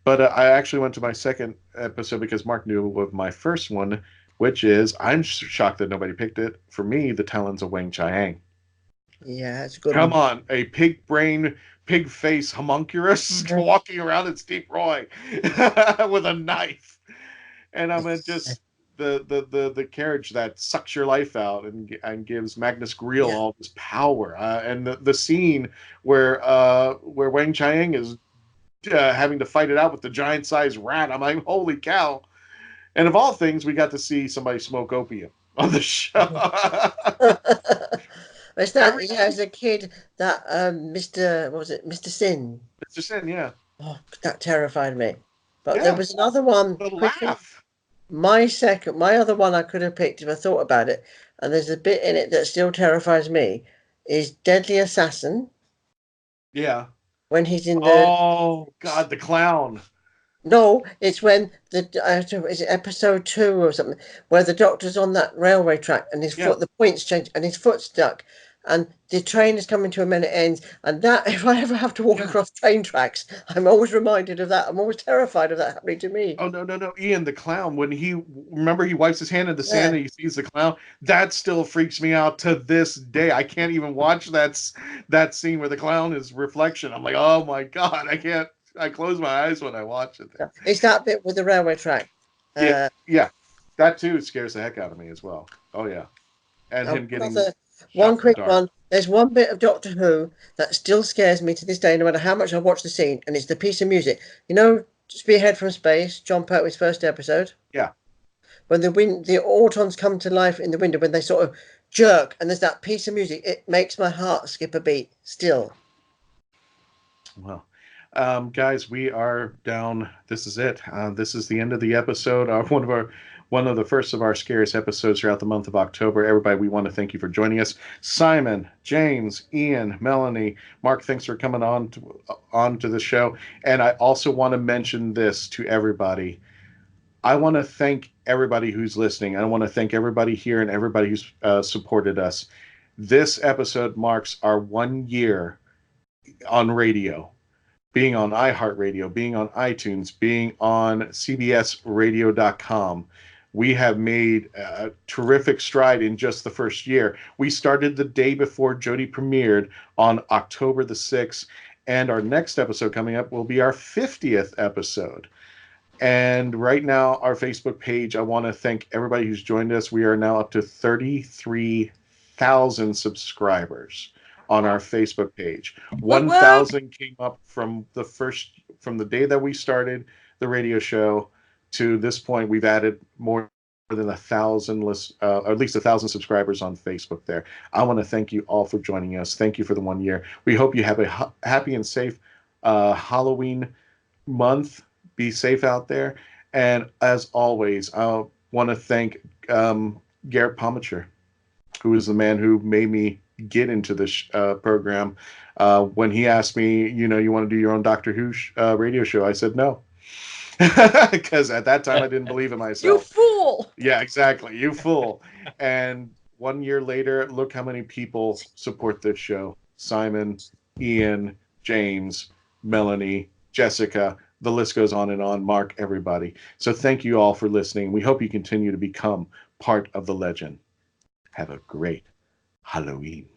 but I actually went to my second episode because Mark knew of my first one, which is, I'm shocked that nobody picked it, for me, The Talons of Wang Qiang. Yeah, it's a good. Come on, a pig brain, pig face homunculus walking around in Steep Roy with a knife. And I'm just the carriage that sucks your life out and gives Magnus Greel all this power. And the scene where Wang Qiang is having to fight it out with the giant-sized rat. I'm like, holy cow. And of all things, we got to see somebody smoke opium on the show. It's that as a kid that Mr. What was it, Mr. Sin? Mr. Sin, yeah. Oh, that terrified me. But Yeah, there was another one. the Quickly, laugh. my other one I could have picked if I thought about it, and there's a bit in it that still terrifies me, is Deadly Assassin. Yeah. When he's in the. Oh God, the clown. No, it's when is it episode 2 or something, where the doctor's on that railway track and his foot, the point's changed and his foot's stuck, and the train is coming to a minute end. And that, if I ever have to walk across train tracks, I'm always reminded of that. I'm always terrified of that happening to me. Oh no, Ian, the clown. When he wipes his hand in the sand and he sees the clown, that still freaks me out to this day. I can't even watch that scene where the clown is reflection. I'm like, oh my God, I can't. I close my eyes when I watch it. It's that bit with the railway track. Yeah, that too scares the heck out of me as well. Oh yeah, and him getting one quick one. There's one bit of Doctor Who that still scares me to this day, no matter how much I watch the scene, and it's the piece of music. You know, Spearhead from Space, John Pertwee's first episode. Yeah. When the autons come to life in the window, when they sort of jerk, and there's that piece of music, it makes my heart skip a beat. Still. Well. Guys, we are down. This is it. This is the end of the episode. One of the first of our scariest episodes throughout the month of October. Everybody, we want to thank you for joining us. Simon, James, Ian, Melanie, Mark, thanks for coming on to the show. And I also want to mention this to everybody. I want to thank everybody who's listening. I want to thank everybody here and everybody who's supported us. This episode marks our 1 year on radio. Being on iHeartRadio, being on iTunes, being on CBSRadio.com. We have made a terrific stride in just the first year. We started the day before Jodie premiered on October the 6th, and our next episode coming up will be our 50th episode. And right now, our Facebook page, I want to thank everybody who's joined us. We are now up to 33,000 subscribers on our Facebook page. 1,000 came up from the day that we started the radio show to this point. We've added more than 1,000 at least 1,000 subscribers on Facebook there. I want to thank you all for joining us. Thank you for the 1 year. We hope you have a happy and safe Halloween month. Be safe out there. And as always, I want to thank Garrett Pomacher, who is the man who made me get into this program. When he asked me, you want to do your own Doctor Who radio show, I said no. Because at that time I didn't believe in myself. You fool! Yeah, exactly. You fool. And 1 year later, look how many people support this show. Simon, Ian, James, Melanie, Jessica, the list goes on and on. Mark, everybody. So thank you all for listening. We hope you continue to become part of the legend. Have a great Halloween.